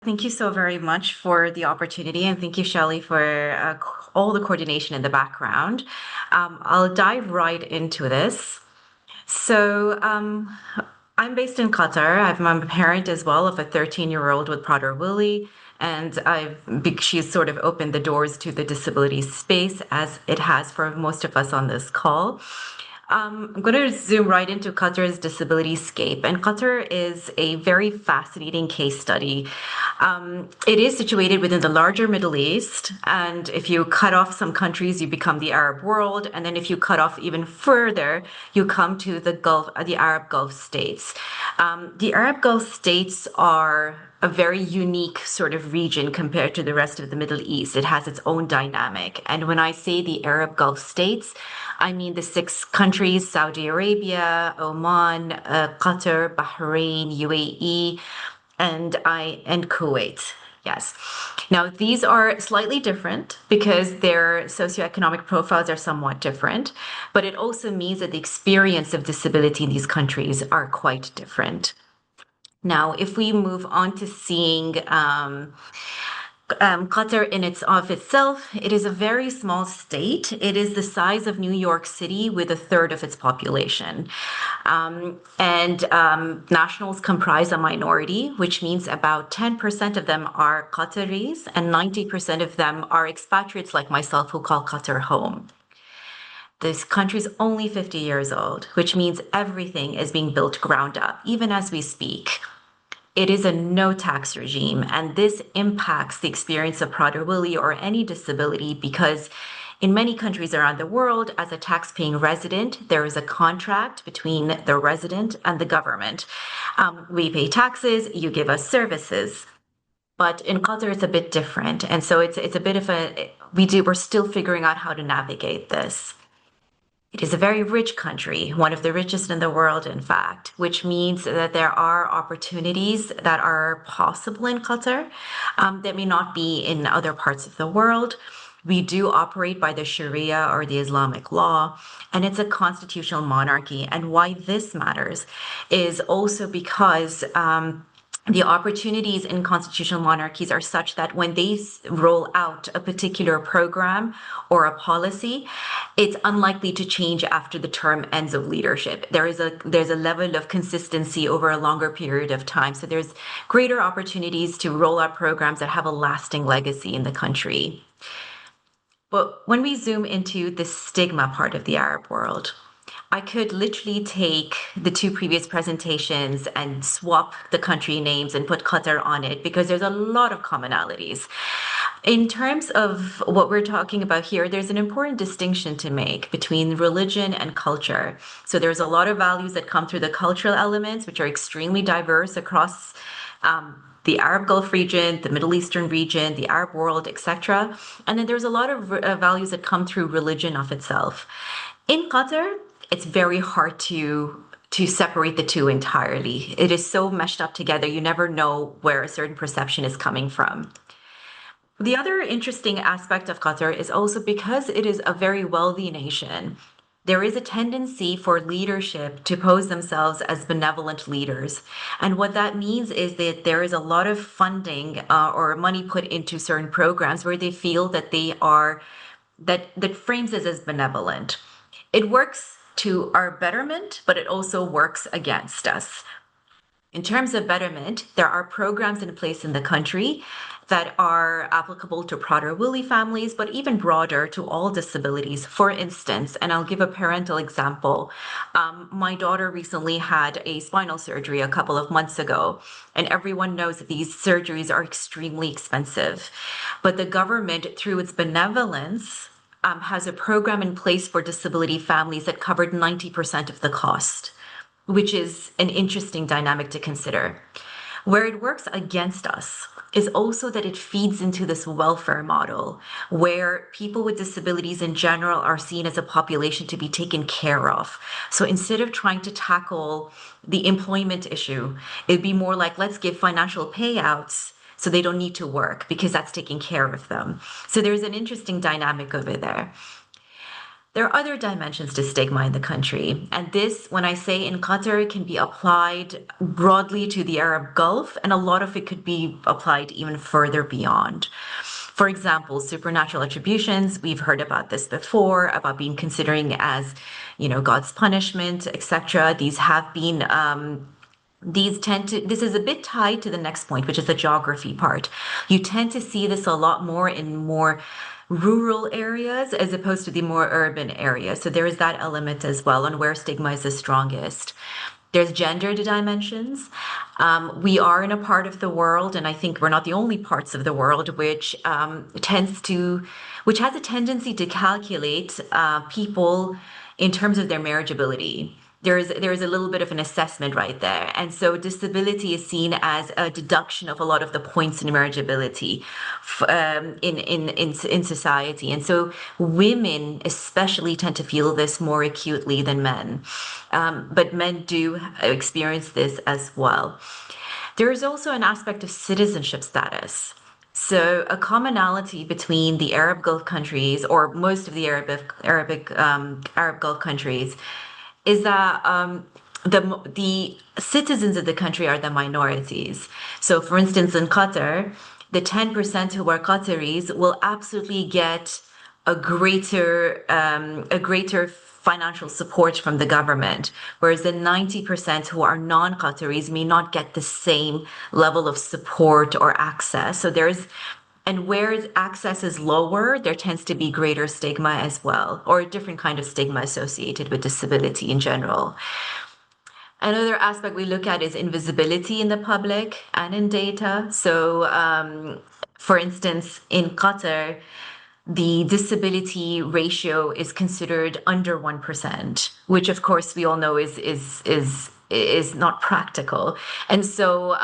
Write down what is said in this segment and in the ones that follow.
Thank you so very much for the opportunity, and thank you, Shelley, for all the coordination in the background. I'll dive right into this. So, I'm based in Qatar. I'm a parent as well of a 13-year-old with prader-willi, and she's sort of opened the doors to the disability space as it has for most of us on this call. I'm going to zoom right into Qatar's disability scape. And Qatar is a very fascinating case study. It is situated within the larger Middle East. And if you cut off some countries, you become the Arab world. And then if you cut off even further, you come to the the Arab Gulf states. The Arab Gulf states are a very unique sort of region compared to the rest of the Middle East. It has its own dynamic. And when I say the Arab Gulf states, I mean the six countries: Saudi Arabia, Oman, Qatar, Bahrain, UAE, and Kuwait. Yes. Now, these are slightly different because their socioeconomic profiles are somewhat different, but it also means that the experience of disability in these countries are quite different. Now, if we move on to seeing Qatar in its of itself, it is a very small state. It is the size of New York City with a third of its population. Nationals comprise a minority, which means about 10% of them are Qataris and 90% of them are expatriates like myself who call Qatar home. This country is only 50 years old, which means everything is being built ground up, even as we speak. It is a no tax regime, and this impacts the experience of prader-willi or any disability because in many countries around the world, as a tax-paying resident, there is a contract between the resident and the government. We pay taxes, you give us services. But in Qatar, it's a bit different. And so it's a bit of we're still figuring out how to navigate this. It is a very rich country, one of the richest in the world, in fact, which means that there are opportunities that are possible in Qatar that may not be in other parts of the world. We do operate by the Sharia or the Islamic law, and it's a constitutional monarchy. And why this matters is also because the opportunities in constitutional monarchies are such that when they roll out a particular program or a policy, it's unlikely to change after the term ends of leadership. There's a level of consistency over a longer period of time. So there's greater opportunities to roll out programs that have a lasting legacy in the country. But when we zoom into the stigma part of the Arab world, I could literally take the two previous presentations and swap the country names and put Qatar on it because there's a lot of commonalities. In terms of what we're talking about here, there's an important distinction to make between religion and culture. So there's a lot of values that come through the cultural elements, which are extremely diverse across the Arab Gulf region, the Middle Eastern region, the Arab world, etc. And then there's a lot of values that come through religion of itself. In Qatar, it's very hard to separate the two entirely. It is so meshed up together, you never know where a certain perception is coming from. The other interesting aspect of Qatar is also because it is a very wealthy nation, there is a tendency for leadership to pose themselves as benevolent leaders. And what that means is that there is a lot of funding or money put into certain programs where they feel that that frames us as benevolent. It works to our betterment, but it also works against us. In terms of betterment, there are programs in place in the country that are applicable to prader-willi families, but even broader to all disabilities. For instance, and I'll give a parental example. My daughter recently had a spinal surgery a couple of months ago, and everyone knows that these surgeries are extremely expensive. But the government, through its benevolence, has a program in place for disability families that covered 90% of the cost, which is an interesting dynamic to consider. Where it works against us is also that it feeds into this welfare model where people with disabilities in general are seen as a population to be taken care of. So instead of trying to tackle the employment issue, it'd be more like, let's give financial payouts so they don't need to work because that's taking care of them. So there's an interesting dynamic over there. There are other dimensions to stigma in the country. And this, when I say in Qatar, can be applied broadly to the Arab Gulf, and a lot of it could be applied even further beyond. For example, supernatural attributions, we've heard about this before, about being considering as, God's punishment, etc. These have been this is a bit tied to the next point, which is the geography part. You tend to see this a lot more in more rural areas as opposed to the more urban areas. So there is that element as well on where stigma is the strongest. There's gender dimensions. We are in a part of the world, and I think we're not the only parts of the world, which has a tendency to calculate people in terms of their marriageability. There is a little bit of an assessment right there, and so disability is seen as a deduction of a lot of the points in marriageability in society, and so women especially tend to feel this more acutely than men, but men do experience this as well. There is also an aspect of citizenship status. So a commonality between the Arab Gulf countries, or most of the Arab Gulf countries, is that the citizens of the country are the minorities. So, for instance, in Qatar, the 10% who are Qataris will absolutely get a greater financial support from the government, whereas the 90% who are non-Qataris may not get the same level of support or access. And where access is lower, there tends to be greater stigma as well, or a different kind of stigma associated with disability in general. Another aspect we look at is invisibility in the public and in data. So, for instance, in Qatar, the disability ratio is considered under 1%, which of course we all know is not practical. And so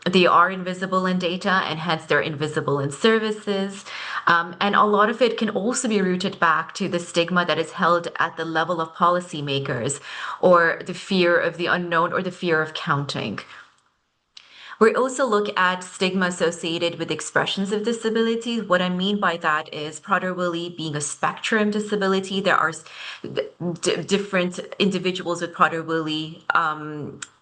they are invisible in data, and hence they're invisible in services. And a lot of it can also be rooted back to the stigma that is held at the level of policymakers, or the fear of the unknown, or the fear of counting. We also look at stigma associated with expressions of disability. What I mean by that is Prader-Willi being a spectrum disability. There are different individuals with Prader-Willi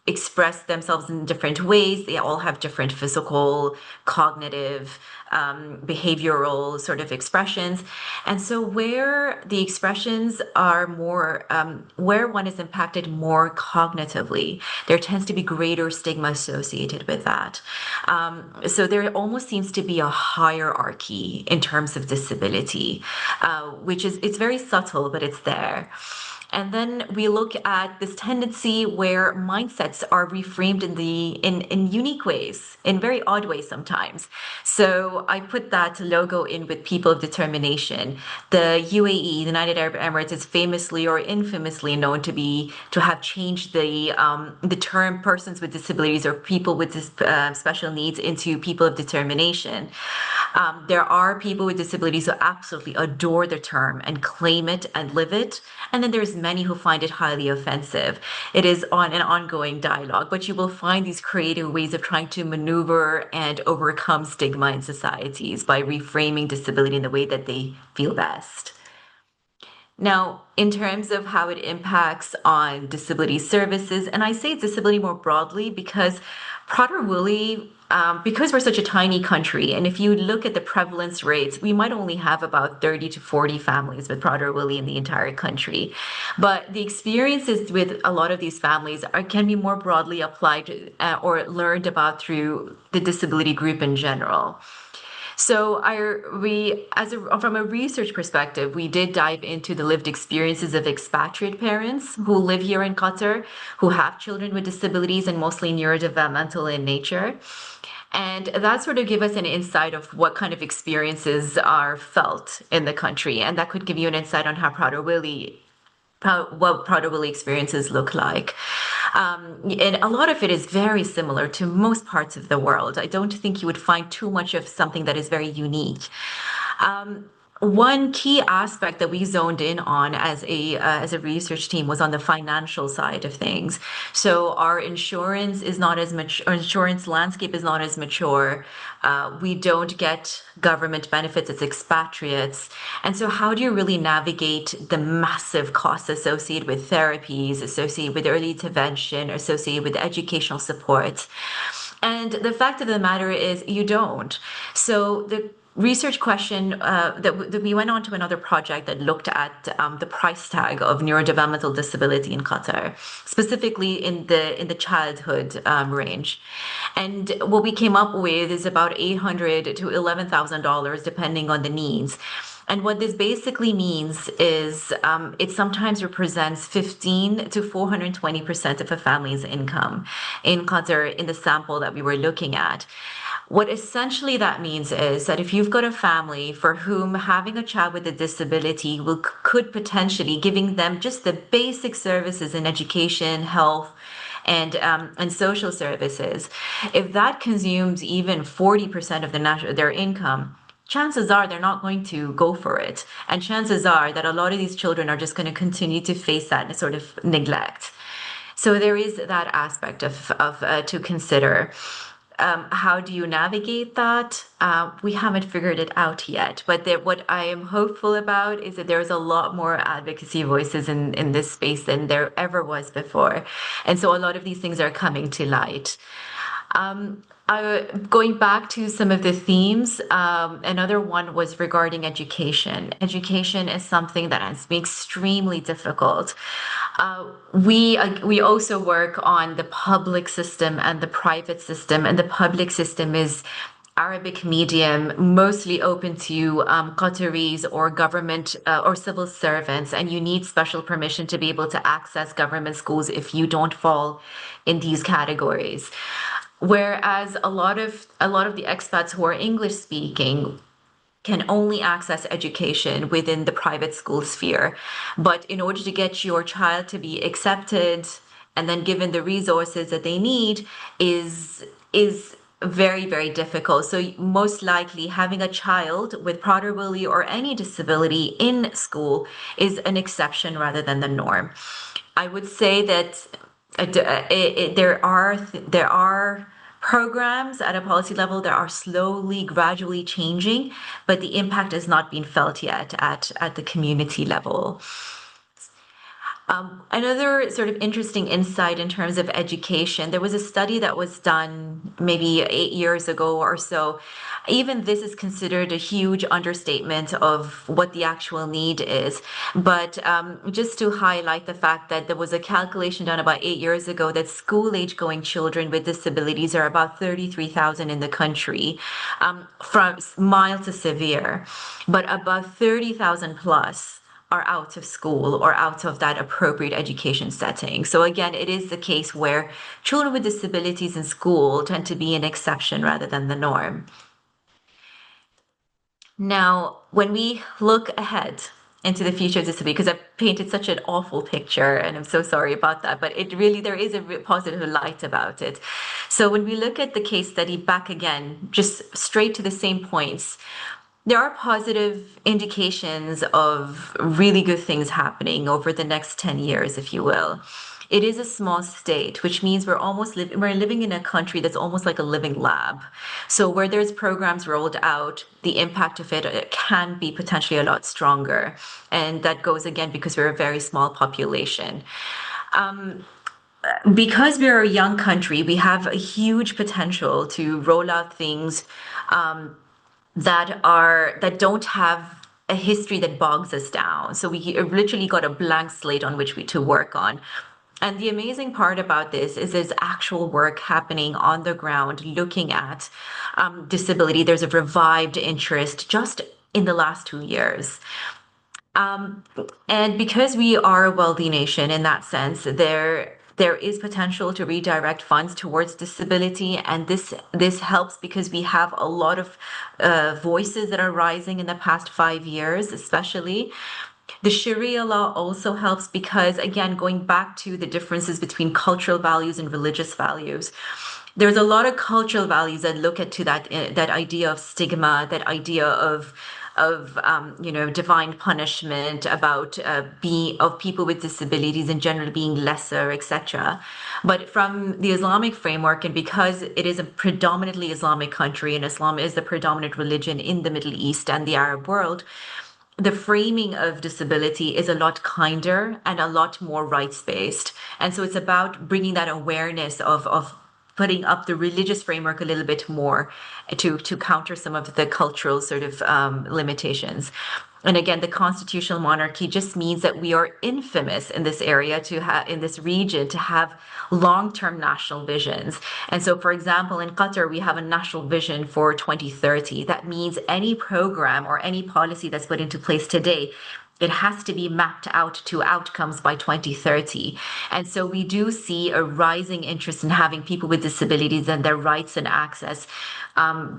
express themselves in different ways. They all have different physical, cognitive, behavioral sort of expressions. And so where the expressions are more, where one is impacted more cognitively, there tends to be greater stigma associated with that. So there almost seems to be a hierarchy in terms of disability, it's very subtle, but it's there. And then we look at this tendency where mindsets are reframed in unique ways, in very odd ways sometimes. So I put that logo in with people of determination. The UAE, the United Arab Emirates, is famously or infamously known to have changed the term persons with disabilities, or people with special needs, into people of determination. There are people with disabilities who absolutely adore the term and claim it and live it. And then there's many who find it highly offensive. It is on an ongoing dialogue, but you will find these creative ways of trying to maneuver and overcome stigma in societies by reframing disability in the way that they feel best. Now, in terms of how it impacts on disability services, and I say disability more broadly because Prader-Willi, because we're such a tiny country, and if you look at the prevalence rates, we might only have about 30 to 40 families with Prader-Willi in the entire country. But the experiences with a lot of these families can be more broadly applied or learned about through the disability group in general. So from a research perspective, we did dive into the lived experiences of expatriate parents who live here in Qatar, who have children with disabilities and mostly neurodevelopmental in nature. And that sort of give us an insight of what kind of experiences are felt in the country. And that could give you an insight on what Prader-Willi experiences look like. And a lot of it is very similar to most parts of the world. I don't think you would find too much of something that is very unique. One key aspect that we zoned in on as a research team was on the financial side of things. So our insurance is not as much, our insurance landscape is not as mature. We don't get government benefits as expatriates. And so how do you really navigate the massive costs associated with therapies, associated with early intervention, associated with educational support? And the fact of the matter is, you don't. So the research question that we went on to another project that looked at the price tag of neurodevelopmental disability in Qatar, specifically in the childhood range. And what we came up with is about $800 to $11,000, depending on the needs. And what this basically means is it sometimes represents 15 to 420% of a family's income in Qatar in the sample that we were looking at. What essentially that means is that if you've got a family for whom having a child with a disability could potentially giving them just the basic services in education, health, and social services, if that consumes even 40% of their income, chances are they're not going to go for it. And chances are that a lot of these children are just going to continue to face that sort of neglect. So there is that aspect of to consider. How do you navigate that? We haven't figured it out yet, but what I am hopeful about is that there's a lot more advocacy voices in this space than there ever was before. And so a lot of these things are coming to light. Going back to some of the themes, another one was regarding education. Education is something that has been extremely difficult. We also work on the public system and the private system, and the public system is Arabic medium, mostly open to Qataris or government or civil servants, and you need special permission to be able to access government schools if you don't fall in these categories. Whereas a lot of the expats who are English speaking can only access education within the private school sphere. But in order to get your child to be accepted and then given the resources that they need is very, very difficult. So most likely having a child with prader-willi or any disability in school is an exception rather than the norm. I would say that there are programs at a policy level that are slowly, gradually changing, but the impact has not been felt yet at the community level. Another sort of interesting insight in terms of education, there was a study that was done maybe 8 years ago or so. Even this is considered a huge understatement of what the actual need is. But just to highlight the fact that there was a calculation done about 8 years ago that school-age going children with disabilities are about 33,000 in the country, from mild to severe, but about 30,000 plus are out of school or out of that appropriate education setting. So again, it is the case where children with disabilities in school tend to be an exception rather than the norm. Now, when we look ahead into the future of disability, because I've painted such an awful picture, and I'm so sorry about that, but it really, there is a positive light about it. So when we look at the case study back again, just straight to the same points, there are positive indications of really good things happening over the next 10 years, if you will. It is a small state, which means we're living in a country that's almost like a living lab. So where there's programs rolled out, the impact of it can be potentially a lot stronger. And that goes again because we're a very small population. Because we're a young country, we have a huge potential to roll out things that don't have a history that bogs us down. So we literally got a blank slate on which to work on. And the amazing part about this is there's actual work happening on the ground looking at disability. There's a revived interest just in the last 2 years. And because we are a wealthy nation in that sense, there is potential to redirect funds towards disability, and this helps because we have a lot of voices that are rising in the past 5 years, especially. The Sharia law also helps because, again, going back to the differences between cultural values and religious values, there's a lot of cultural values that look at to that idea of stigma, that idea of of divine punishment, about being of people with disabilities in general being lesser, etc. But from the Islamic framework, and because it is a predominantly Islamic country and Islam is the predominant religion in the Middle East and the Arab world, the framing of disability is a lot kinder and a lot more rights based. And so it's about bringing that awareness of putting up the religious framework a little bit more to counter some of the cultural sort of limitations. And again, the constitutional monarchy just means that we are infamous in this area to have in this region to have long-term national visions. And so, for example, in Qatar, we have a national vision for 2030. That means any program or any policy that's put into place today, it has to be mapped out to outcomes by 2030. And so we do see a rising interest in having people with disabilities and their rights and access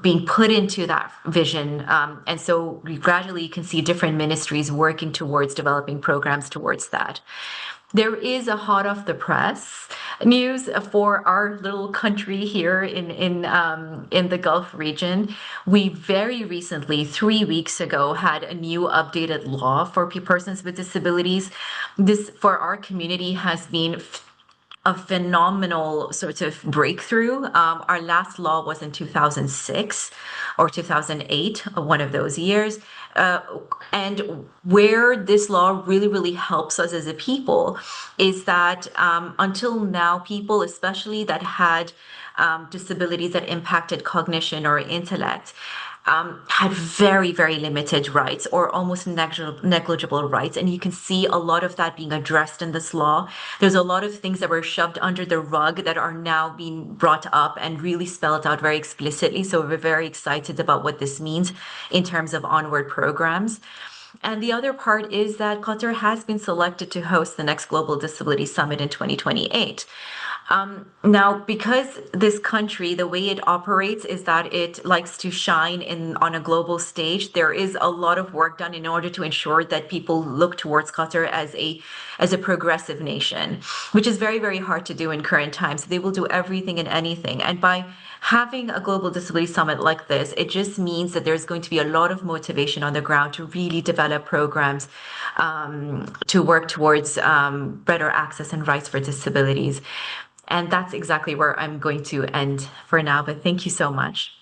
being put into that vision. And so we gradually can see different ministries working towards developing programs towards that. There is a hot off the press news for our little country here in the Gulf region. We very recently, 3 weeks ago, had a new updated law for persons with disabilities. This for our community has been a phenomenal sort of breakthrough. Our last law was in 2006 or 2008, one of those years. And where this law really, really helps us as a people is that until now, people, especially that had disabilities that impacted cognition or intellect, had very, very limited rights or almost negligible rights. And you can see a lot of that being addressed in this law. There's a lot of things that were shoved under the rug that are now being brought up and really spelled out very explicitly. So we're very excited about what this means in terms of onward programs. And the other part is that Qatar has been selected to host the next Global Disability Summit in 2028. Now, because this country, the way it operates is that it likes to shine on a global stage, there is a lot of work done in order to ensure that people look towards Qatar as a progressive nation, which is very, very hard to do in current times. They will do everything and anything. And by having a global disability summit like this, it just means that there's going to be a lot of motivation on the ground to really develop programs to work towards better access and rights for disabilities. And that's exactly where I'm going to end for now. But thank you so much.